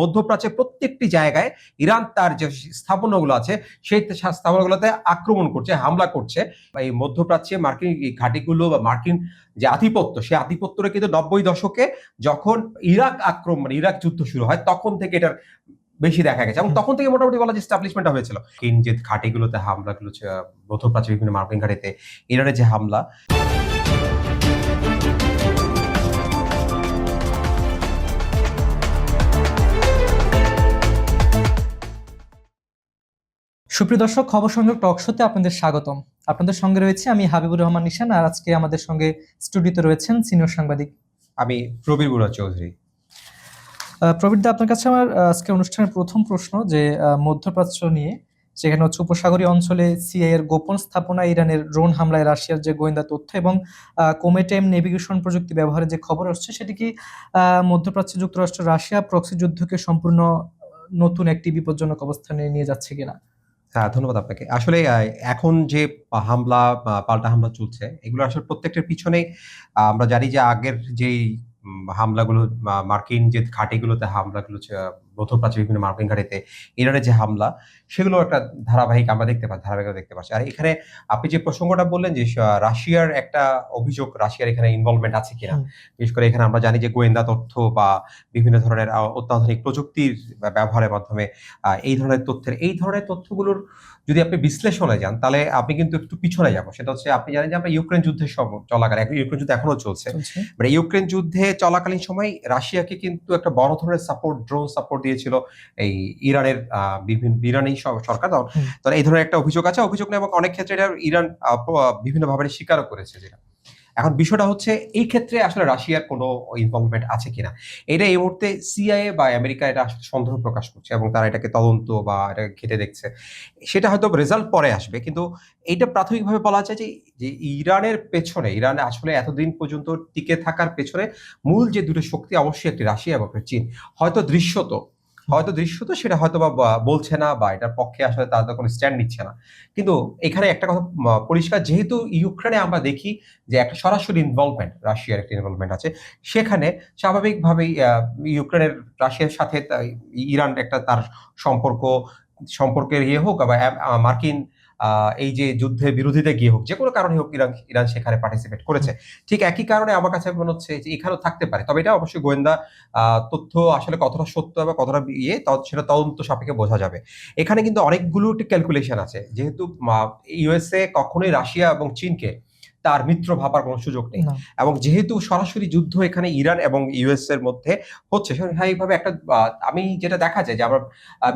মধ্যপ্রাচ্যের প্রত্যেকটি জায়গায় ইরান তার যে স্থাপনাগুলো আছে সেই স্থাপনাগুলোতে আক্রমণ করছে, হামলা করছে। এই মধ্যপ্রাচ্যে মার্কিন ঘাঁটিগুলো বা মার্কিন যে আধিপত্য, সেই আধিপত্যটা কিন্তু 90 দশকে যখন ইরাক যুদ্ধ শুরু হয় তখন থেকে এটার বেশি দেখা গেছে এবং তখন থেকে মোটামুটি বলা যায় এস্টাবলিশমেন্ট হয়েছিল। যে ঘাঁটিগুলোতে হামলাগুলো মধ্যপ্রাচ্যের বিভিন্ন মার্কিন ঘাঁটিতে ইরানের যে হামলা। সুপ্রিয় দর্শক, খবর সংযোগ টক শোতে আপনাদের স্বাগতম। আপনাদের সঙ্গে রয়েছে আমি হাবিবুর রহমান নিশান, আর আজকে আমাদের সঙ্গে স্টুডিওতে রয়েছেন সিনিয়র সাংবাদিক আমি প্রবীর বুড়া চৌধুরী। প্রবীর দা, আপনার কাছে আমার আজকে অনুষ্ঠানের প্রথম প্রশ্ন যে মধ্যপ্রাচ্য নিয়ে, সেখানে হচ্ছে উপসাগরীয় অঞ্চলে সিআই এর গোপন স্থাপনা, ইরানের ড্রোন হামলায় রাশিয়ার যে গোয়েন্দা তথ্য এবং কোমেটেম নেভিগেশন প্রযুক্তি ব্যবহারের যে খবর আসছে, সেটি কি মধ্যপ্রাচ্যে যুক্তরাষ্ট্র রাশিয়া প্রক্সি যুদ্ধকে সম্পূর্ণ নতুন একটি বিপজ্জনক অবস্থানে নিয়ে যাচ্ছে কিনা? হ্যাঁ, ধন্যবাদ আপনাকে। আসলে এখন যে পাল্টা হামলা চলছে, এগুলো আসলে প্রত্যেকটার পিছনেই আমরা জানি যে আগের যেই হামলাগুলো মার্কিন যে ঘাঁটিগুলোতে হামলাগুলো মধ্যপ্রাচ্যের বিভিন্ন মার্কিন ঘাঁটিতে ইরানের যে হামলা, সেগুলো একটা আমরা ধারাবাহিকতা দেখতে পাচ্ছি। আর এখানে আপনি যে প্রসঙ্গটা বললেন যে রাশিয়ার একটা অভিযোগ, রাশিয়ার এখানে ইনভলভমেন্ট আছে কিনা। বিশেষ করে এখানে আমরা জানি যে গোয়েন্দা তথ্য বা বিভিন্ন ধরনের অত্যাধুনিক প্রযুক্তির ব্যবহারের মাধ্যমে এই ধরনের তথ্যগুলোর যদি আপনি বিশ্লেষণে যান, তাহলে আপনি কিন্তু একটু পিছনে যাবো। সেটা হচ্ছে, আপনি জানেন যে আমরা ইউক্রেন যুদ্ধের চলাকালীন, ইউক্রেন যুদ্ধ এখনো চলছে। মানে ইউক্রেন যুদ্ধে চলাকালীন সময় রাশিয়াকে কিন্তু একটা বড় ধরনের ড্রোন সাপোর্ট দিয়েছিল এই ইরানের ইরানি সরকার। তখন এই ধরনের একটা অভিযোগ আছে, অভিযোগ নেই এবং অনেক ক্ষেত্রে এটা ইরান বিভিন্নভাবে স্বীকারও করেছে। যেটা এখন বিষয়টা হচ্ছে, এই ক্ষেত্রে আসলে রাশিয়ার কোনো ইনভলভমেন্ট আছে কিনা, এটা এই মুহূর্তে সিআইএ বা আমেরিকা এটা আসলে সন্দেহ প্রকাশ করছে এবং তারা এটাকে তদন্ত বা এটা ঘেঁটে দেখছে। সেটা হয়তো রেজাল্ট পরে আসবে, কিন্তু এইটা প্রাথমিকভাবে বলা যায় যে ইরানের পেছনে, ইরান আসলে এতদিন পর্যন্ত টিকে থাকার পেছনে মূল যে দুটো শক্তি, অবশ্যই একটি রাশিয়া এবং চীন। হয়তো দৃশ্যত সেটা হয়তো বা বলছে না বা এটার পক্ষে আসলে তারা কোনো স্ট্যান্ড নিচ্ছে না। কিন্তু এখানে একটা কথা পরিষ্কার, যেহেতু ইউক্রেনে আমরা দেখি যে একটা সরাসরি রাশিয়ার একটা ইনভলভমেন্ট আছে, সেখানে স্বাভাবিকভাবেই ইউক্রেনের রাশিয়ার সাথে ইরান একটা তার সম্পর্কের হোক বা মার্কিন এই যে যুদ্ধের বিরোধিতা গিয়ে হোক, যে কোনো কারণে হোক, ইরান সেখানে পার্টিসিপেট করেছে। ঠিক একই কারণে আমার কাছে মনে হচ্ছে যে এখানেও থাকতে পারে। তবে এটা অবশ্যই গোয়েন্দা তথ্য আসলে কতটা সত্য বা কতটা সেটা তদন্ত সাপেক্ষে বোঝা যাবে। এখানে কিন্তু অনেকগুলো ক্যালকুলেশন আছে। যেহেতু ইউএসএ কখনোই রাশিয়া এবং চীনকে তার মিত্র ভাবার কোনো সুযোগ নেই, এবং যেহেতু সরাসরি যুদ্ধ এখানে ইরান এবং ইউএস এর মধ্যে হচ্ছে, স্বাভাবিকভাবে একটা আমি যেটা দেখা যায় যে আমরা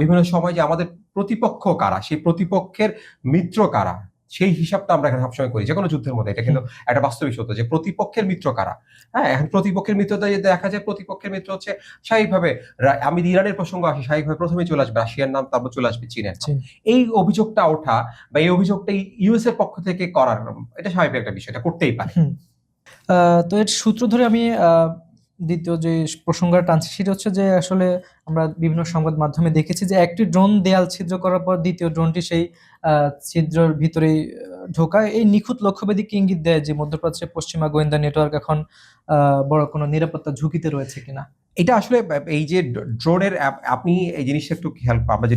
বিভিন্ন সময় যে আমাদের প্রতিপক্ষ কারা, সেই প্রতিপক্ষের মিত্র কারা, সেই হিসাবটা আমরা এখানে সবসময় করি যে কোনো যুদ্ধের মধ্যে। এটা কিন্তু একটা বাস্তবিক সত্য যে প্রতিপক্ষের মিত্র কারা। হ্যাঁ, এখন প্রতিপক্ষের মিত্রতা যদি দেখা যায়, প্রতিপক্ষের মিত্র হচ্ছে স্বাভাবিকভাবে, আমি ইরানের প্রসঙ্গ আসি, স্বাভাবিকভাবে প্রথমে চলে আসবে রাশিয়ার নাম, তারপর চলে আসবে চীনের নাম। এই অভিযোগটা ওঠা বা এই অভিযোগটা ইউএস এর পক্ষ থেকে করার, এটা স্বাভাবিক একটা বিষয়, এটা করতেই পারে। তো এর সূত্র ধরে আমি দ্বিতীয় যে প্রসঙ্গটা টানছি, সেটা হচ্ছে যে আসলে আমরা বিভিন্ন সংবাদ মাধ্যমে দেখেছি যে একটি ড্রোন দেয়াল ছিদ্র করার পর দ্বিতীয় ড্রোনটি সেই ছিদ্রের ভিতরেই ঢোকা। এই নিখুঁত লক্ষ্যভেদী ইঙ্গিত দেয় যে মধ্যপ্রাচ্যে পশ্চিমা গোয়েন্দা নেটওয়ার্ক এখন বড় কোনো নিরাপত্তা ঝুঁকিতে রয়েছে কিনা। এটা আসলে এই যে ড্রোনের, আপনি এই জিনিসটা একটু খেয়াল, আমরা যে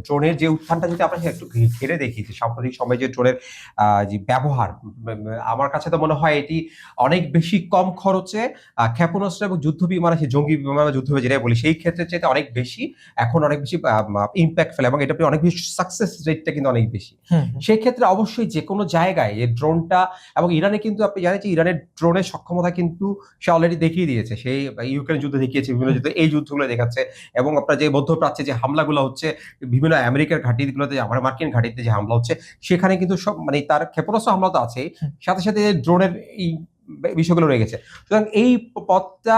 ড্রোনের যে উত্থানটা যদি আমরা একটু ঘিরে দেখি, যে সাম্প্রতিক সময়ে যে ড্রোনের যে ব্যবহার, আমার কাছে তো মনে হয় এটি অনেক বেশি কম খরচে ক্ষেপণাস্ত্র এবং যুদ্ধ বিমান, জঙ্গি বিমান যুদ্ধ যেটা বলি, সেই ক্ষেত্রে চাইতে অনেক বেশি ইম্প্যাক্ট ফেলে এবং এটা অনেক বেশি সাকসেস রেটটা কিন্তু অনেক বেশি। সেই ক্ষেত্রে অবশ্যই যে কোনো জায়গায় এই ড্রোনটা, এবং ইরানে কিন্তু আপনি জানেন যে ইরানের ড্রোনের সক্ষমতা কিন্তু সে অলরেডি দেখিয়ে দিয়েছে। সেই ইউক্রেন যুদ্ধ দেখিয়েছে, বিভিন্ন যুদ্ধ, এই যুদ্ধগুলো দেখাচ্ছে। এবং আপনার যে মধ্যপ্রাচ্যে যে হামলাগুলো হচ্ছে, বিভিন্ন আমেরিকার ঘাঁটিগুলোতে, মার্কিন ঘাঁটিতে যে হামলা হচ্ছে, সেখানে কিন্তু সব তার ক্ষেপণাস্ত্র হামলা তো আছে, সাথে সাথে ড্রোনের এই বিষয়গুলো রয়ে গেছে। সুতরাং এই পথটা,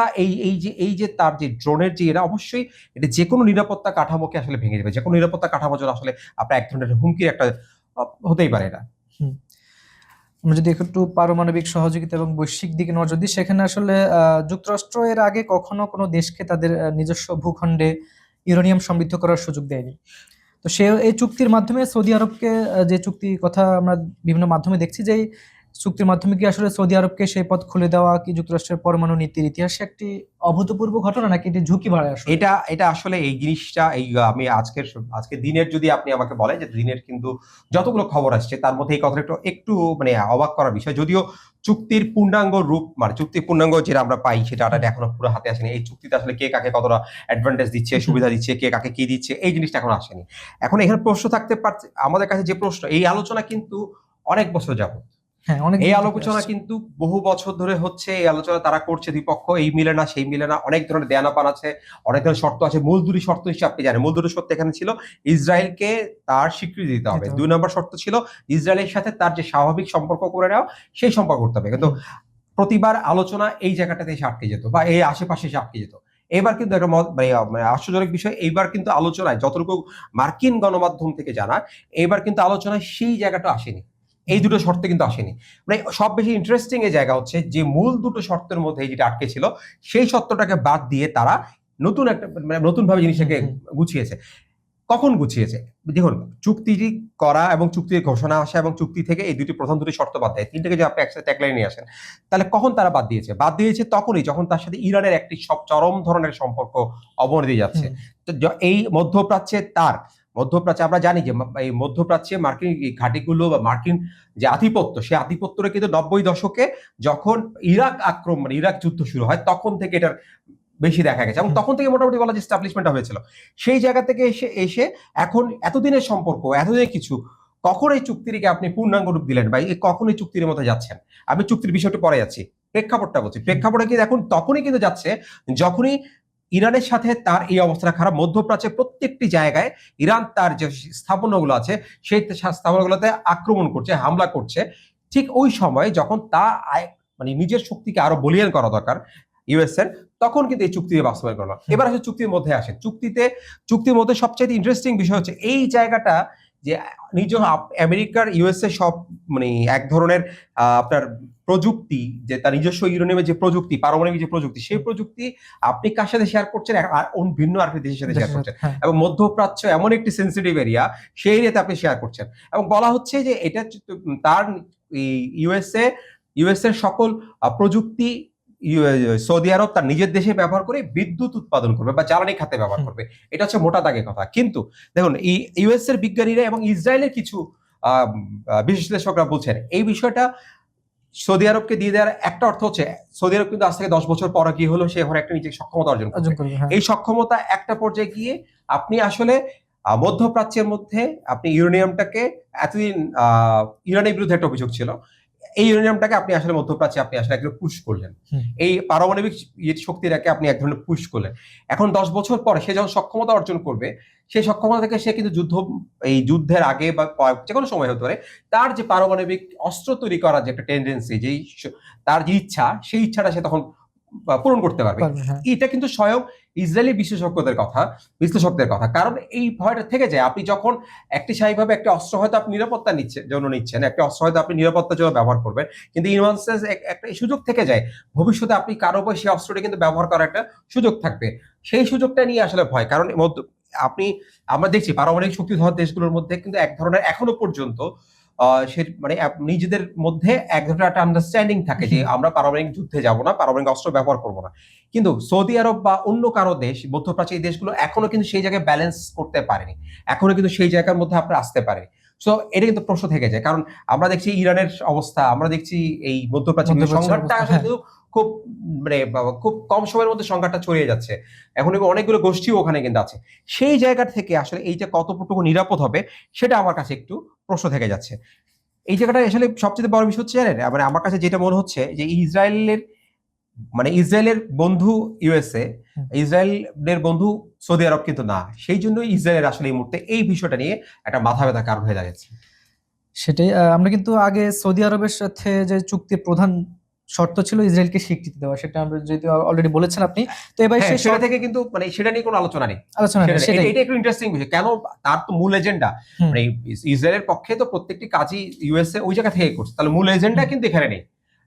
এই যে তার যে ড্রোনের যে এরা, অবশ্যই এটা যে কোনো নিরাপত্তা কাঠামোকে আসলে ভেঙে দেবে। যে কোনো নিরাপত্তা কাঠামো জন্য আসলে আপনার এক ধরনের হুমকির একটা হতেই পারে এটা। আমরা যদি একটু পারমাণবিক সহযোগিতা এবং বৈশ্বিক দিকে নজর দিই, সেখানে আসলে যুক্তরাষ্ট্র এর আগে কখনো কোনো দেশকে তাদের নিজস্ব ভূখণ্ডে ইউরেনিয়াম সমৃদ্ধ করার সুযোগ দেয়নি। তো সে এই চুক্তির মাধ্যমে সৌদি আরবকে, যে চুক্তির কথা আমরা বিভিন্ন মাধ্যমে দেখছি, যে চুক্তির মাধ্যমে কি আসলে সৌদি আরবকে সেই পথ খুলে দেওয়া কি যুক্তরাষ্ট্রের পরমাণু নীতির ইতিহাসে একটি অভূতপূর্ব ঘটনা, নাকি এটি ঝুঁকি বাড়ায় আসলে? এটা এটা আসলে এই জিনিসটা আমি আজকের দিনের যদি আপনি আমাকে বলেন যে দিনের কিন্তু যতগুলো খবর আসছে তার মধ্যে এই কথাটা একটু একটু মানে অবাক করার বিষয়। যদিও চুক্তির পূর্ণাঙ্গ রূপ মানে চুক্তির পূর্ণাঙ্গ যেটা আমরা পাই সেটা এখনো পুরো হাতে আসেনি। এই চুক্তিতে আসলে কে কাকে কতটা অ্যাডভান্টেজ দিচ্ছে, সুবিধা দিচ্ছে, কে কাকে কি দিচ্ছে, এই জিনিসটা এখনো আসেনি। এখন এখানে প্রশ্ন থাকতে পারছে আমাদের কাছে, যে প্রশ্ন, এই আলোচনা কিন্তু অনেক বছর যাবত, হ্যাঁ, অনেক এই দিন থেকে আলোচনা আসছে। কিন্তু বহু বছর ধরে হচ্ছে। এই আলোচনা তারা করছে, দুই পক্ষ এই মিলে না সেই মিলে না, অনেক ধরনের দেয়ানাপান আছে, অনেক ধরনের শর্ত আছে। মূল দুটি শর্ত হিসেবে আপনি জানেন, মূল দুটি শর্ত এখানে ছিল, ইসরায়েলকে তার স্বীকৃতি দিতে হবে। দিতে দুই হবে। নম্বর শর্ত ছিল ইসরায়েলের সাথে তার যে স্বাভাবিক সম্পর্ক করে নেওয়া, সেই সম্পর্ক করতে হবে। কিন্তু প্রতিবার আলোচনা এই জায়গাটাতে এসে আটকে যেত বা এই আশেপাশে এসে আটকে যেত। এবার কিন্তু একটা মানে আশ্চর্যজনক বিষয়, এইবার কিন্তু আলোচনায় যতটুকু মার্কিন গণমাধ্যম থেকে জানা, এবার কিন্তু আলোচনায় সেই জায়গাটা আসেনি, এই দুটো শর্তে কিন্তু আসেনি। মানে সব বেশি ইন্টারেস্টিং এই জায়গা হচ্ছে যে মূল দুটো শর্তের মধ্যে যেটা আটকে ছিল, সেই শর্তটাকে বাদ দিয়ে তারা নতুন একটা মানে নতুন ভাবে জিনিসটাকে গুছিয়েছে। কখন গুছিয়েছে? দেখুন, চুক্তি করা এবং চুক্তির ঘোষণা আসা এবং চুক্তি থেকে এই দুটি প্রধান দুটি শর্ত বাদ দেয়, তিনটাকে যদি আপনি একসাথে ট্যাগলাইনে নিয়ে আসেন, তাহলে কখন তারা বাদ দিয়েছে? বাদ দিয়েছে তখনই যখন তার সাথে ইরানের একটি সব চরম ধরনের সম্পর্ক অবনতি যাচ্ছে। তো এই মধ্যপ্রাচ্যে আমরা জানি যে এই মধ্যপ্রাচ্যে মার্কিন ঘাঁটিগুলো বা মার্কিন যে আধিপত্য, সেই আধিপত্যটা কিন্তু 90 দশকে যখন ইরাক যুদ্ধ শুরু হয় তখন থেকে এটার বেশি দেখা গেছে, এবং তখন থেকে মোটামুটি বলা যে এস্টাবলিশমেন্টটা হয়েছিল। সেই জায়গা থেকে এসে এসে এখন এতদিনের সম্পর্ক, এতদিনের কিছু, কখন এই চুক্তিটিকে আপনি পূর্ণাঙ্গ রূপ দিলেন বা কখন এই চুক্তির মধ্যে যাচ্ছেন? আমি চুক্তির বিষয়টা পরে যাচ্ছি, প্রেক্ষাপটটা বলছি। প্রেক্ষাপটে কিন্তু এখন তখনই কিন্তু যাচ্ছে যখনই ইরানের সাথে তার এই অবস্থা খারাপ। মধ্যপ্রাচ্যের প্রত্যেকটি জায়গায় ইরান তার যে স্থাপনাগুলো আছে সেই স্থাপনাগুলোতে আক্রমণ করছে, হামলা করছে। ঠিক ওই সময় যখন মানে নিজের শক্তিকে আরো বলিয়ান করা দরকার ইউএস এর, তখন কিন্তু এই চুক্তি বাস্তবায়ন করলো। এবার আসলে চুক্তির মধ্যে আসে, চুক্তির মধ্যে সবচেয়ে ইন্টারেস্টিং বিষয় হচ্ছে এই জায়গাটা যে নিজ আমেরিকার ইউএসএ সব মানে এক ধরনের আপনার প্রযুক্তি, যে তার নিজস্ব ইউরেনিয়ামের যে প্রযুক্তি, পারমাণবিক যে প্রযুক্তি, সেই প্রযুক্তি আপনি কার সাথে শেয়ার করছেন? আর ভিন্ন আরেকটি দেশের সাথে শেয়ার করছেন। এবং মধ্যপ্রাচ্য এমন একটি সেন্সিটিভ এরিয়া, সেই এরিয়াতে আপনি শেয়ার করছেন। এবং বলা হচ্ছে যে এটা তার ইউএসএ সকল প্রযুক্তি সৌদি আরব তার নিজের দেশে ব্যবহার করে বিদ্যুৎ উৎপাদন করবে বা জ্বালানি খাতে ব্যবহার করবে। এটা হচ্ছে মোটা দাগের কথা। কিন্তু দেখুন, ইউএস এর বিজ্ঞানীরা এবং ইসরায়েলের কিছু বিশ্লেষকরা বলছেন এই বিষয়টা সৌদি আরবকে দিয়ে দেওয়ার একটা অর্থ হচ্ছে, সৌদি আরব কিন্তু আজ থেকে 10 বছর পরে কি হলো, সে এখন একটা নিজের সক্ষমতা অর্জন করবে। এই সক্ষমতা একটা পর্যায়ে গিয়ে আপনি আসলে মধ্যপ্রাচ্যের মধ্যে আপনি ইউরেনিয়ামটাকে এতদিন ইরানের বিরুদ্ধে একটা অভিযোগ ছিল, এই ইউরেনিয়ামটাকে আপনি আসলে মধ্যপ্রাচ্যে আপনি আসলে একদম পুশ করলেন। এই পারমাণবিক শক্তিটাকে আপনি এক ধরনের পুশ করলেন। এখন 10 বছর পরে সে যখন সক্ষমতা অর্জন করবে, সেই সক্ষমতা থেকে সে কিন্তু এই যুদ্ধের আগে বা যে কোনো সময় হতে পারে, তার যে পারমাণবিক অস্ত্র তৈরি করার যে একটা টেন্ডেন্সি, তার যে ইচ্ছা, সেই ইচ্ছাটা সে তখন পূরণ করতে পারবে। এটা কিন্তু স্বয়ং ইসরায়েলি বিশ্লেষকদের কথা। কারণ এই ভয়টা থেকে যায়, আপনি যখন একটি স্বাভাবিকভাবে একটা অস্ত্র হয়তো আপনি নিরাপত্তা নিচ্ছেন, একটা অস্ত্র হয়তো আপনি নিরাপত্তার জন্য ব্যবহার করবেন, কিন্তু ইনওয়ান্সেস একটা সুযোগ থেকে যায় ভবিষ্যতে আপনি কারো উপর সেই অস্ত্রটি কিন্তু ব্যবহার করার একটা সুযোগ থাকবে। সেই সুযোগটা নিয়ে আসলে ভয়। কারণ আমরা দেখছি পারমাণবিক শক্তিধর দেশগুলোর মধ্যে কিন্তু এক ধরনের এখনো পর্যন্ত সে মানে নিজেদের মধ্যে এক ধরনের একটা আন্ডারস্ট্যান্ডিং থাকে যে আমরা পারমাণবিক যুদ্ধে যাব না, পারমাণবিক অস্ত্র ব্যবহার করব না। কিন্তু সৌদি আরব বা অন্য কারো দেশ, মধ্যপ্রাচ্যের এই দেশগুলো এখনো কিন্তু সেই জায়গায় ব্যালেন্স করতে পারেনি, এখনো কিন্তু সেই জায়গার মধ্যে আপনারা আসতে পারেনি। সো এটা কিন্তু প্রশ্ন থেকে যায়। কারণ আমরা দেখছি ইরানের অবস্থা, আমরা দেখছি এই মধ্যপ্রাচ্যের সংঘাতটা কিন্তু খুব মানে খুব কম সময়ের মধ্যে সংঘাতটা ছড়িয়ে যাচ্ছে। এখন অনেকগুলো গোষ্ঠীও ওখানে কিন্তু আছে। সেই জায়গা থেকে আসলে এইটা কতটুকু নিরাপদ হবে, সেটা আমার কাছে একটু প্রশ্ন থেকে যাচ্ছে। এই জায়গাটা আসলে সবচেয়ে বড় বিষয় হচ্ছে জানেন, মানে আমার কাছে যেটা মনে হচ্ছে যে ইসরায়েলের বন্ধু ইউএসএ, ইসরায়েলের বন্ধু সৌদি আরব কিন্তু না। সেই জন্যই ইসরায়েলের আসলে এই মুহূর্তে এই বিষয়টা নিয়ে একটা মাথা ব্যথার কারণ হয়ে দাঁড়িয়েছে। সেটাই। আমরা কিন্তু আগে সৌদি আরবের সাথে যে চুক্তির প্রধান শর্ত ছিল ইসরায়েলকে স্বীকৃতি দেওয়া, সেটা আমরা যদি অলরেডি বলেছেন আপনি। তো এবার সেটা থেকে কিন্তু মানে সেটা নিয়ে কোনো আলোচনা নেই। এটা একটু ইন্টারেস্টিং বিষয়। কেন? তার তো মূল এজেন্ডা মানে ইসরায়েলের পক্ষে তো প্রত্যেকটি কাজই ইউএসএ ওই জায়গা থেকে করছে, তাহলে মূল এজেন্ডা কিন্তু এখানে নেই।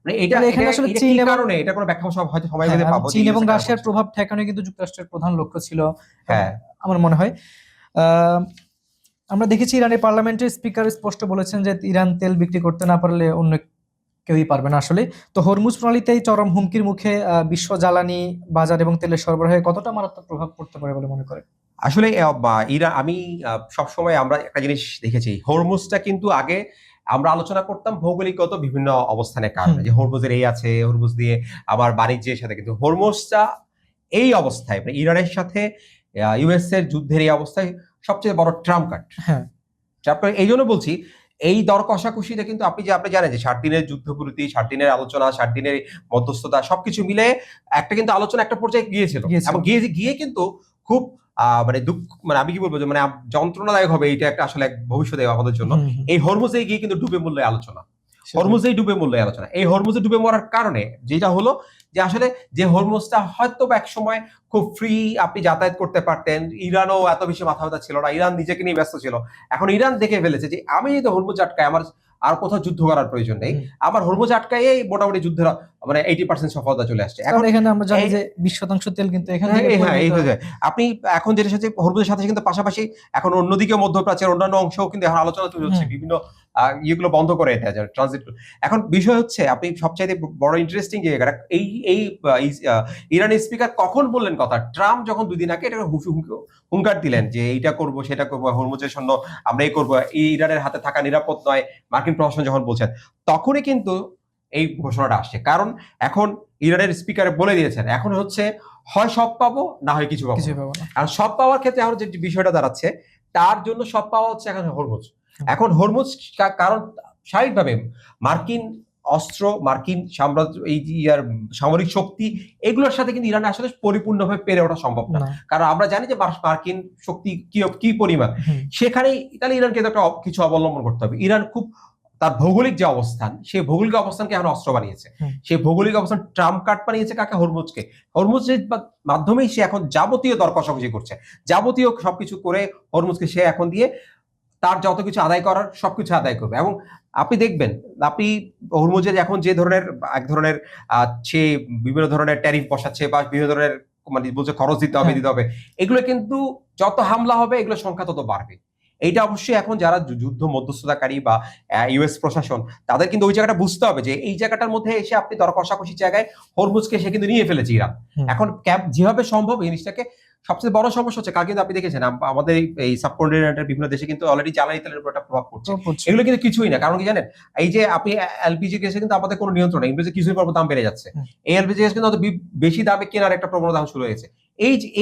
মানে এখানে আসলে চীন কারণে এটা কোনো ব্যাখ্যা সব হয়তো সময় মধ্যে পাবো। চীন এবং রাশিয়ার প্রভাব ঠেকানো কিন্তু যুক্তরাষ্ট্রের প্রধান লক্ষ্য ছিল, হ্যাঁ আমার মনে হয়। আমরা দেখেছি ইরানের পার্লামেন্টের স্পিকার স্পষ্ট বলেছেন যে ইরান তেল বিক্রি করতে না পারলে অন্য কেউই পারবে না আসলে। তো হরমুজ প্রণালীতেই চরম হুমকির মুখে বিশ্ব জ্বালানি বাজার এবং তেলের সরবরাহে কতটা মারাত্মক প্রভাব পড়তে পারে বলে মনে করেন? আসলে ইরান আমি সবসময় আমরা একটা জিনিস দেখেছি, হরমুজটা কিন্তু আগে আমরা আলোচনা করতাম ভৌগোলিকগত বিভিন্ন অবস্থানের কারণে, হুম, যে হরমুজের এই আছে, হরমুজ দিয়ে আবার বাণিজ্যের সাথে, কিন্তু হরমুজটা এই অবস্থায় মানে ইরানের সাথে ইউএস এর যুদ্ধের এই অবস্থায় সবচেয়ে বড় ট্রাম্প কার্ড। হ্যাঁ, আপনার এই জন্য বলছি, এই দর কষাকষিটা কিন্তু আপনি জানেন যে 60 দিনের যুদ্ধবিরতি, 60 দিনের আলোচনা, 60 দিনের মধ্যস্থতা সবকিছু মিলে একটা কিন্তু আলোচনা একটা পর্যায়ে গিয়েছিল, গিয়েছিল। এবং গিয়ে কিন্তু খুব মানে দুঃখ, মানে আমি কি বলবো যে মানে যন্ত্রণাদায়ক হবে এইটা একটা আসলে এক ভবিষ্যতে আমাদের জন্য। হুম, হুম, এই হরমুজে গিয়ে কিন্তু ডুবে মূল্যে আলোচনা, সেটাই। হরমুজেই ডুবে মূল্যে আলোচনা, এই হরমুজে ডুবে মরার কারণে যেটা হলো যে আসলে যে হরমুজটা হয়তো বা একসময় খুব ফ্রি আপনি যাতায়াত করতে পারতেন, ইরানও এত বেশি মাথা ব্যথা ছিল না, ইরান নিজেকে নিয়ে ব্যস্ত ছিল। এখন ইরান দেখে ফেলেছে যে আমি যদি হরমুজ আটকায়, আমার আর কোথাও যুদ্ধ করার প্রয়োজন নেই, হুম। আমার হরমুজ আটকায় মোটামুটি যুদ্ধের মানে 80% সফলতা চলে আসছে কারণ এখন। এখানে আমরা জানি এই যে 20% তেল কিন্তু এখান হ্যাঁ, থেকে হ্যাঁ, এই পরিবহিত হয়। হয়ে যায়। আপনি এখন যেটা হচ্ছে হরমুজের সাথে কিন্তু পাশাপাশি এখন অন্যদিকে মধ্যপ্রাচ্যের অন্যান্য অংশেও কিন্তু এখন আলোচনা তৈরি হচ্ছে, হুম, বিভিন্ন ইয়েগুলো বন্ধ করে দেওয়া যায়, ট্রানজিট। এখন বিষয় হচ্ছে আপনি সবচাইতে বড় ইন্টারেস্টিং জায়গাটা এই এই ইরানি স্পিকার কখন বললেন কথা, ট্রাম্প যখন 2 দিন আগে এটা হুঙ্কার দিলেন যে এইটা করব সেটা করব, হরমুজের জন্য আমরা এই করবো, এই ইরানের হাতে থাকা নিরাপদ নয়, মার্কিন প্রশাসন যখন বলছেন, তখনই কিন্তু এই ঘোষণাটা আসছে। কারণ এখন ইরানের স্পিকার বলে দিয়েছেন এখন হচ্ছে হয় সব পাবো না হয় কিছু পাবো কিছুই না। পাবো না। আর সব পাওয়ার ক্ষেত্রে এখন যে বিষয়টা দাঁড়াচ্ছে, তার জন্য সব পাওয়া হচ্ছে এখন হরমুজ। হুম, এখন হরমুজ কারণ স্বাভাবিকভাবে মার্কিন অস্ত্র, মার্কিন সাম্রাজ্য, এই যে ইয়ার সামরিক শক্তি, এগুলোর সাথে কিন্তু ইরানে আসলে পরিপূর্ণভাবে পেরে ওঠা সম্ভব না। না। কারণ আমরা জানি যে মার্কিন শক্তি কি কি পরিমাণ, হুম, সেখানে তাহলে ইরানকে তো একটা কিছু অবলম্বন করতে হবে। ইরান খুব তার ভৌগোলিক যে অবস্থান, সেই ভৌগোলিক অবস্থানকে এখন অস্ত্র বানিয়েছে। হুম, সেই ভৌগোলিক অবস্থান ট্রাম্প কার্ড বানিয়েছে কাকে, হরমুজকে। হরমুজের মাধ্যমেই সে এখন যাবতীয় দর কষাকষি করছে, যাবতীয় সবকিছু করে হরমুজকে সে এখন দিয়ে তার যত কিছু আদায় করার সবকিছু আদায় করবে। এবং আপনি দেখবেন, আপনি হরমুজের এখন যে ধরনের এক ধরনের সে বিভিন্ন ধরনের ট্যারিফ বসাচ্ছে বা বিভিন্ন ধরনের মানে বলছে খরচ দিতে হবে হ্যাঁ, দিতে হবে, এগুলো কিন্তু যত হামলা হবে এগুলো সংখ্যা তত বাড়বে। এইটা অবশ্যই এখন যারা যুদ্ধ মধ্যস্থতাকারী বা ইউএস প্রশাসন, তাদের কিন্তু ওই জায়গাটা বুঝতে হবে যে এই জায়গাটার মধ্যে এসে আপনি দর কষাকষির জায়গায় হরমুজকে সে কিন্তু নিয়ে ফেলেছে ইরান। হুম, এখন ক্যাব যেভাবে সম্ভব এই জিনিসটাকে, সবচেয়ে বড় সমস্যা হচ্ছে কাল কিন্তু আপনি দেখেছেন আমাদের এই সাবকন্টিনেন্টের বিভিন্ন দেশে কিন্তু অলরেডি জ্বালানি তেলের উপর একটা প্রভাব পড়ছে। তো বুঝছি। এগুলো কিন্তু কিছুই না, কারণ কি জানেন, এই যে আপনি এলপিজি গ্যাসে কিন্তু আমাদের কোনো নিয়ন্ত্রণ নেই, এলপিজি কিছুই পর দাম বেড়ে যাচ্ছে। হুম, এই এলপিজি গ্যাস কিন্তু বেশি দামে কেনার একটা প্রবণতা শুরু হয়েছে।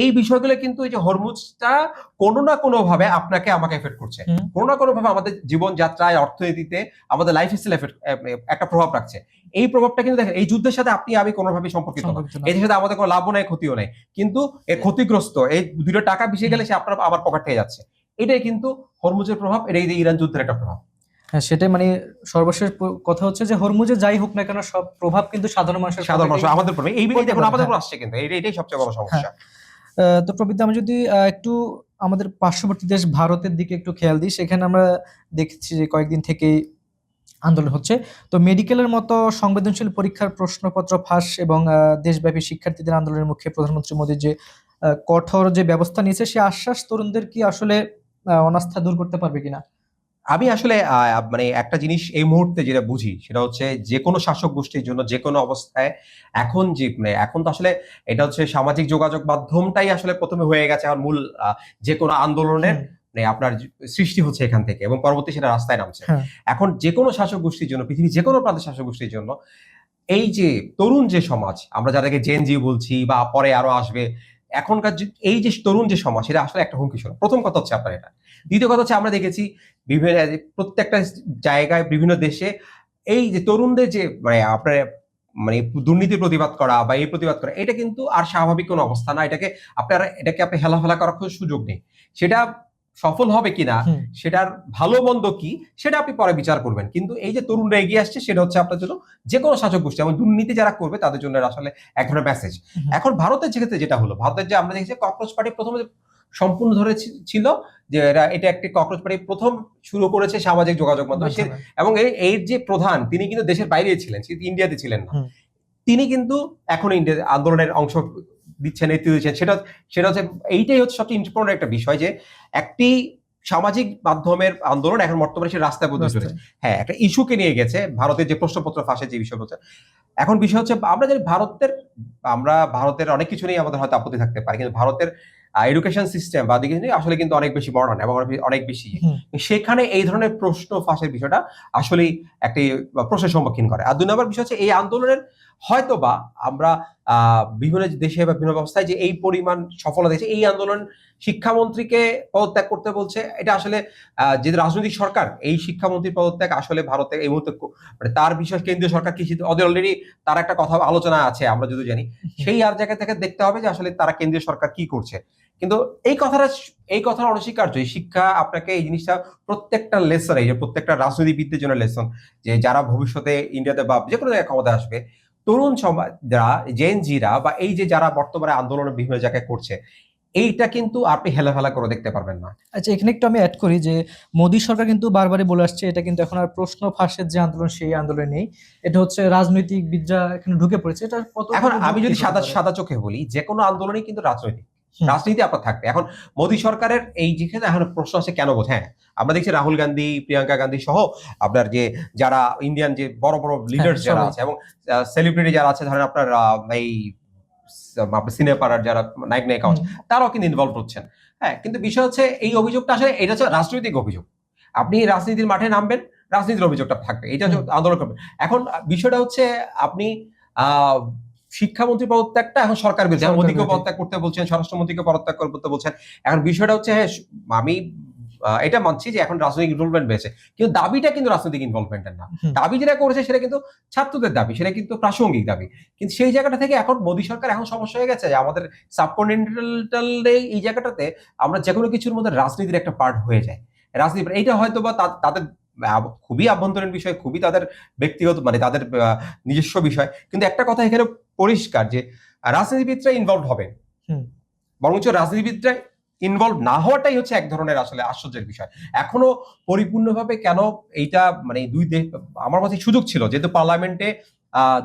এই বিষয়গুলো কিন্তু এই যে হরমুজটা কোনো না কোনো ভাবে আপনাকে আমাকে এফেক্ট করছে, হুম, কোনো না কোনো ভাবে আমাদের জীবনযাত্রায়, অর্থনীতিতে, আমাদের লাইফ স্টাইল একটা প্রভাব রাখছে। এই প্রভাবটা কিন্তু দেখেন এই যুদ্ধের সাথে আপনি আমি কোনোভাবেই সম্পর্কিত না, সম্পর্কিত না। এর সাথে আমাদের কোনো লাভও নাই ক্ষতিও নাই, কিন্তু এর ক্ষতিগ্রস্ত এই দুটো টাকা বেশি হুম, গেলে সে আপনার আমার পকেট থেকে যাচ্ছে। এটাই কিন্তু হরমুজের প্রভাব, এটাই যে ইরান যুদ্ধের একটা প্রভাব। হ্যাঁ, সেটাই মানে সর্বশেষ কথা হচ্ছে যে হরমুজে যাই হোক না কেন সব প্রভাব কিন্তু সাধারণ মানুষের সাধারণ মানুষ পকেটেই আমাদের পড়বে, এই পড়তে দেখুন পারে। আমাদের হ্যাঁ, উপর আসছে কিন্তু এটাই সবচেয়ে বড় হ্যাঁ। সমস্যা। তো প্রবৃদ্ধি আমরা যদি একটু আমাদের পার্শ্ববর্তী দেশ ভারতের দিকে একটু খেয়াল দিই, সেখানে আমরা দেখছি যে কয়েকদিন থেকেই আন্দোলন হচ্ছে। তো মেডিকেলের মতো সংবেদনশীল পরীক্ষার প্রশ্নপত্র ফাঁস এবং দেশব্যাপী শিক্ষার্থীদের আন্দোলনের মুখে প্রধানমন্ত্রী মোদী যে কঠোর যে ব্যবস্থা নিয়েছে, সে আশ্বাস তরুণদের কি আসলে অনাস্থা দূর করতে পারবে কিনা? আমি আসলে মানে একটা জিনিস এই মুহূর্তে যেটা বুঝি সেটা হচ্ছে যেকোনো শাসক গোষ্ঠীর জন্য যেকোনো অবস্থায় এখন যে মানে এখন তো আসলে এটা হচ্ছে সামাজিক যোগাযোগ মাধ্যমটাই আসলে ১ম এ হয়ে গেছে এখন মূল যেকোনো আন্দোলনের হুম, মানে আপনার সৃষ্টি হচ্ছে এখান থেকে এবং পরবর্তী সেটা রাস্তায় নামছে। হ্যাঁ, এখন যেকোনো শাসক গোষ্ঠীর জন্য, পৃথিবীর যেকোনো প্রান্তের শাসক গোষ্ঠীর জন্য এই যে তরুণ যে সমাজ, আমরা যাদেরকে জেন জি বলছি বা পরে আরো আসবে, এখনকার এই যে তরুণ যে সমাজ, সেটা আসলে একটা হুমকি স্বরূপ। ১ম কথা হচ্ছে আপনার এটা। দ্বিতীয় কথা হচ্ছে আমরা দেখেছি বিভিন্ন প্রত্যেকটা জায়গায় বিভিন্ন দেশে এই যে তরুণদের যে মানে আপনার মানে দুর্নীতির প্রতিবাদ করা বা এই প্রতিবাদ করা, এটা কিন্তু আর স্বাভাবিক কোনো অবস্থা না। এটাকে আপনি হেলাফেলা করার কোনো সুযোগ নেই। সেটা সফল হবে কিনা, হুম, সেটার ভালো-মন্দ কি, সেটা আপনি পরে বিচার করবেন। কিন্তু এই যে তরুণরা এগিয়ে আসছে, সেটা হচ্ছে আপনার জন্য যেকোনো শাসক গোষ্ঠী এবং দুর্নীতি যারা করবে তাদের জন্য এটা আসলে এক ধরনের মেসেজ। হুম, এখন ভারতের ক্ষেত্রে যেটা হলো, ভারতের যে আমরা দেখেছি ককরোচ পার্টি ১ম এ সম্পূর্ণ ধরে ছিল যে এটা একটি ককরোচ পার্টি ১ম শুরু করেছে সামাজিক যোগাযোগ মাধ্যমে। মাধ্যমে। এবং এর যে প্রধান, তিনি কিন্তু দেশের বাইরেই ছিলেন, ইন্ডিয়াতে ছিলেন না। হুম, তিনি কিন্তু এখন ইন্ডিয়া আন্দোলনের অংশ দিচ্ছেন, নেতৃত্ব দিচ্ছেন। সেটা সেটা হচ্ছে এইটাই হচ্ছে সবচেয়ে ইম্পর্টেন্ট একটা বিষয় যে একটি সামাজিক মাধ্যমের আন্দোলন এখন বর্তমানে সে রাস্তায় পর্যন্ত চলেছে। হ্যাঁ, একটা ইস্যুকে নিয়ে গেছে, ভারতের যে প্রশ্নপত্র ফাঁসের যে বিষয় বলছে। এখন বিষয় হচ্ছে আমরা জানি আমরা ভারতের অনেক কিছু নিয়ে আমাদের হয়তো আপত্তি থাকতে পারে, কিন্তু ভারতের এডুকেশন সিস্টেম বা দিকে নিয়ে আসলে কিন্তু অনেক বেশি মডার্ন এবং অনেক বেশি সেখানে এই ধরনের প্রশ্ন ফাঁসের বিষয়টা আসলেই একটি প্রশ্নের সম্মুখীন করে। আর ২ নম্বর বিষয় হচ্ছে এই আন্দোলনের হয়তোবা আমরা বিভিন্ন দেশে বা বিভিন্ন ব্যবস্থায় যে এই পরিমাণ সফলতা দেখছি, এই আন্দোলন শিক্ষামন্ত্রীকে পদত্যাগ করতে বলছে। এটা আসলে যে রাজনৈতিক সরকার, এই শিক্ষামন্ত্রীর পদত্যাগ আসলে ভারতে এই মুহূর্তে মানে তার বিষয় কেন্দ্রীয় সরকার কি ওদের অলরেডি তার একটা কথা আলোচনা আছে আমরা যদি জানি, সেই আর জায়গা থেকে দেখতে হবে যে আসলে তারা কেন্দ্রীয় সরকার কি করছে। কিন্তু এই কথাটা অনস্বীকার্য। এই শিক্ষা আপনাকে এই জিনিসটা প্রত্যেকটা লেসন, এই যে প্রত্যেকটা রাজনীতিবিদদের জন্য লেসন, যে যারা ভবিষ্যতে ইন্ডিয়াতে বা যে কোনো জায়গায় ক্ষমতায় আসবে, তরুণ সমাজরা, জেন জিরা বা এই যে যারা বর্তমানে আন্দোলনের বিভিন্ন জায়গায় করছে, এইটা কিন্তু আপনি হেলাফেলা করে দেখতে পারবেন না। আচ্ছা, এখানে একটু আমি অ্যাড করি যে মোদী সরকার কিন্তু বারবারই বলে আসছে এটা কিন্তু এখন আর প্রশ্ন ফাঁসের যে আন্দোলন সেই আন্দোলন নেই, এটা হচ্ছে রাজনৈতিকবিদরা এখানে ঢুকে পড়েছে। এটা কত এখন আমি যদি সাদা চোখে বলি, যে কোনো আন্দোলনই কিন্তু রাজনীতি আপনার থাকবে। এখন মোদী সরকারের এই যেখানে এখন প্রশ্ন আছে কেন বলছে, হ্যাঁ আমরা দেখছি রাহুল গান্ধী, প্রিয়াঙ্কা গান্ধী সহ আপনার যে যারা ইন্ডিয়ান যে বড় বড় লিডার যারা আছে এবং সেলিব্রিটি যারা আছে, ধরেন আপনার এই সিনেপাড়ার যারা নায়ক নায়িকা আছে, তারাও কিন্তু ইনভলভ হচ্ছেন। হ্যাঁ, কিন্তু বিষয় হচ্ছে এই অভিযোগটা আসলে এটা হচ্ছে রাজনৈতিক অভিযোগ। আপনি রাজনীতির মাঠে নামবেন, রাজনীতির অভিযোগটা থাকবে, এটা হচ্ছে আন্দোলন করবেন। এখন বিষয়টা হচ্ছে আপনি আহ শিক্ষামন্ত্রী পদত্যাগটা এখন সরকার বলছে, মোদীকে পদত্যাগ করতে বলছেন, স্বরাষ্ট্রমন্ত্রীকে পদত্যাগ করতে বলছেন। এখন বিষয়টা হচ্ছে, হ্যাঁ আমি এটা মানছি যে এখন রাজনৈতিক ইনভলভমেন্ট বেড়েছে, কিন্তু দাবিটা কিন্তু রাজনৈতিক ইনভলভমেন্টের না। দাবি যেটা করেছে সেটা কিন্তু ছাত্রদের দাবি, সেটা কিন্তু প্রাসঙ্গিক দাবি। কিন্তু সেই জায়গাটা থেকে এখন মোদী সরকার এখন সমস্যা হয়ে গেছে যে আমাদের সাবকন্টিনেন্টাল এই জায়গাটাতে আমরা যে কোনো কিছুর মধ্যে রাজনীতির একটা পার্ট হয়ে যায়। রাজনীতি এইটা হয়তো বা তাদের খুবই আভ্যন্তরীণ বিষয়, খুবই তাদের ব্যক্তিগত, মানে তাদের নিজস্ব বিষয়। কিন্তু একটা কথা এখানে পরিষ্কার যে রাজনীতিবিদরা ইনভলভ হবে, বরঞ্চ রাজনীতিবিদরা ইনভলভ না হওয়াটাই হচ্ছে এক ধরনের আসলে আশ্চর্যের বিষয়। এখনো পরিপূর্ণভাবে কেন এইটা, মানে আমার কাছে সুযোগ ছিল, যেহেতু পার্লামেন্টে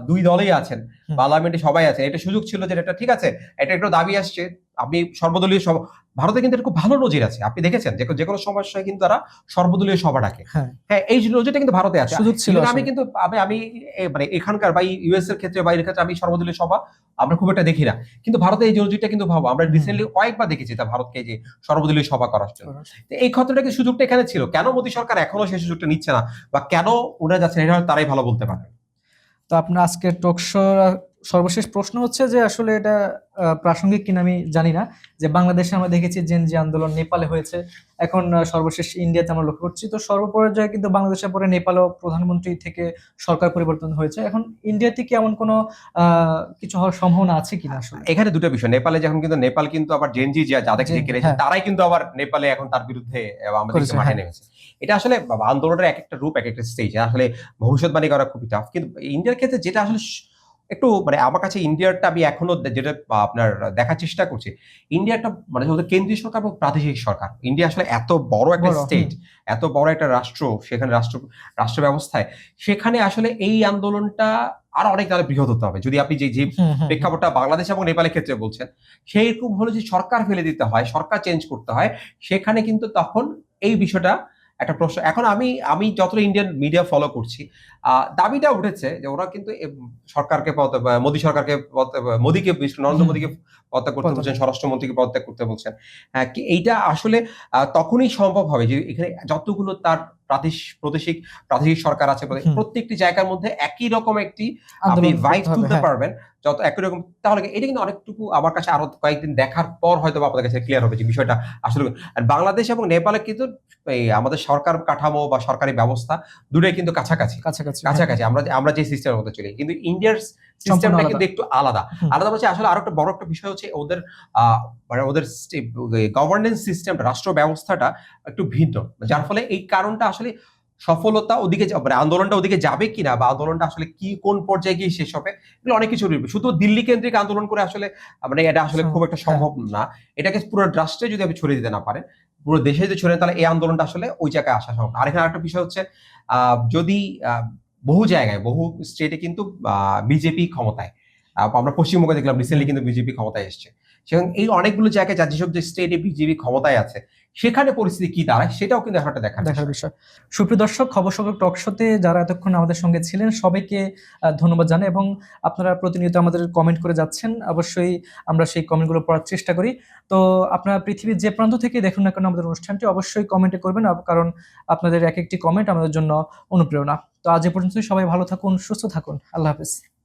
2 দলেই আছেন, পার্লামেন্টে সবাই আছেন, এটা সুযোগ ছিল যে এটা ঠিক আছে, এটা একটা দাবি আসছে, আপনি সর্বদলীয় সভা, ভারতে কিন্তু খুব ভালো নজির আছে, আপনি দেখেছেন যে কোনো সমস্যায় কিন্তু তারা সর্বদলীয় সভা ডাকে। হ্যাঁ, এই নজিরটা কিন্তু ভারতে আছে, সুযোগ ছিল। আমি কিন্তু আমি মানে এখানকার বা ইউএস এর ক্ষেত্রে বা এর ক্ষেত্রে আমি সর্বদলীয় সভা আমরা খুব একটা দেখি না, কিন্তু ভারতে এই নজিরটা কিন্তু ভাবো আমরা রিসেন্টলি কয়েকবার দেখেছি তা ভারতকে যে সর্বদলীয় সভা করার জন্য। এই ক্ষেত্রটা কি সুযোগটা এখানে ছিল, কেন মোদী সরকার এখনো সেই সুযোগটা নিচ্ছে না বা কেন ওরা যাচ্ছে, এটা তারাই ভালো বলতে পারে। তো আপনার আজকের টকশো সর্বশেষ প্রশ্ন হচ্ছে যে আসলে এটা প্রাসঙ্গিক কিনা আমি জানি না, যে বাংলাদেশে আমরা দেখেছি জেনজি আন্দোলন নেপালে হয়েছে, এখন সর্বশেষ ইন্ডিয়াতে আমরা লক্ষ্য করছি। তো সর্বপর্যায়ে কিন্তু বাংলাদেশের পরে নেপালও প্রধানমন্ত্রী থেকে সরকার পরিবর্তন হয়েছে। এখন ইন্ডিয়াতে কি এমন কোনো কিছু হওয়ার সম্ভাবনা আছে কিনা? আসলে এখানে দুটো বিষয়, নেপালে যখন কিন্তু নেপাল কিন্তু আবার জেনজি যাদেরকে ডেকে রেখেছে তারাই কিন্তু আবার নেপালে এখন তার বিরুদ্ধে আমাদের মাঠে নেমেছে। এটা আসলে আন্দোলনের এক একটা রূপ, এক একটা স্টেজ, আসলে ভবিষ্যৎবাণী করা খুবই টাফ। কিন্তু ইন্ডিয়ার ক্ষেত্রে যেটা আসলে একটু মানে আমার কাছে ইন্ডিয়ারটা আমি এখনো যেটা আপনার দেখার চেষ্টা করছি, ইন্ডিয়াটা মানে ওদের কেন্দ্রীয় সরকার এবং প্রাদেশিক সরকার, ইন্ডিয়া আসলে এত বড় একটা স্টেট, এত বড় একটা রাষ্ট্র, সেখানে রাষ্ট্র ব্যবস্থায় সেখানে আসলে এই আন্দোলনটা আরো অনেক তাহলে বৃহৎ হতে হবে। যদি আপনি যে প্রেক্ষাপটটা বাংলাদেশ এবং নেপালের ক্ষেত্রে বলছেন, সেইরকম হলে যে সরকার ফেলে দিতে হয়, সরকার চেঞ্জ করতে হয়, সেখানে কিন্তু তখন এই বিষয়টা একটা প্রশ্ন। এখন আমি যতটা ইন্ডিয়ান মিডিয়া ফলো করছি, দাবিটা উঠেছে যে ওরা কিন্তু সরকারকে মোদী সরকারকে মোদীকে নরেন্দ্র মোদীকে পদত্যাগ করতে বলছেন, স্বরাষ্ট্রমন্ত্রীকে পদত্যাগ করতে বলছেন। এইটা আসলে তখনই সম্ভব হবে যে এখানে যতগুলো তার প্রাদেশিক সরকার আছে, প্রত্যেকটি জায়গার মধ্যে একই রকম একটি আপনি ভাইব তুলতে পারবেন, যত একই রকম। তাহলে এটা কিন্তু অনেকটুকু আমার কাছে আরো কয়েকদিন দেখার পর হয়তো আপনাদের কাছে ক্লিয়ার হবে যে বিষয়টা আসলে। বাংলাদেশ এবং নেপালে কিন্তু এই আমাদের সরকার কাঠামো বা সরকারি ব্যবস্থা দুটোই কিন্তু কাছাকাছি। আমরা যে সিস্টেমের মধ্যে চলি, কিন্তু ইন্ডিয়ার সিস্টেমটা কিন্তু একটু আলাদা বলছে। আসলে আরো একটা বড় একটা বিষয় হচ্ছে ওদের মানে ওদের গভর্নেন্স সিস্টেম, রাষ্ট্র ব্যবস্থাটা একটু ভিন্ন, যার ফলে এই কারণটা আসলে সফলতা ওদিকে মানে আন্দোলনটা ওদিকে যাবে কিনা বা আন্দোলনটা আসলে কি কোন পর্যায়ে গিয়ে শেষ হবে, এগুলো অনেক কিছু রইবে। শুধু দিল্লি কেন্দ্রিক আন্দোলন করে আসলে মানে এটা আসলে খুব একটা সম্ভব না। এটাকে পুরো রাষ্ট্রে যদি আপনি ছড়িয়ে দিতে না পারেন, পুরো দেশে যদি ছড়িয়ে, তাহলে এই আন্দোলনটা আসলে ওই জায়গায় আসা সম্ভব। আর এখানে আরেকটা বিষয় হচ্ছে যদি বহু জায়গায় বহু স্টেটে কিন্তু বিজেপি ক্ষমতায়, আমরা পশ্চিমবঙ্গে দেখলাম রিসেন্টলি কিন্তু বিজেপি ক্ষমতায় এসছে, এবং এই অনেকগুলো জায়গায় যেসব যে স্টেটে বিজেপি ক্ষমতায় আছে সেখানে পরিস্থিতি কি দাঁড়ায় সেটাও কিন্তু এখন একটা দেখার দেখার বিষয়। বিষয়। সুপ্রিয় দর্শক, খবর সংবাদ টক শোতে যারা এতক্ষণ আমাদের সঙ্গে ছিলেন সবাইকে ধন্যবাদ জানাই এবং আপনারা প্রতিনিয়ত আমাদের কমেন্ট করে যাচ্ছেন। অবশ্যই আমরা সেই কমেন্টগুলো পড়ার চেষ্টা করি। তো আপনারা পৃথিবীর যে প্রান্ত থেকে দেখুন না কেন আমাদের অনুষ্ঠানটি অবশ্যই কমেন্টে করবেন। কারণ আপনাদের একেকটি কমেন্ট আমাদের জন্য অনুপ্রেরণা। তো আজ এ পর্যন্তই। সবাই ভালো থাকুন, সুস্থ থাকুন। আল্লাহ হাফেজ।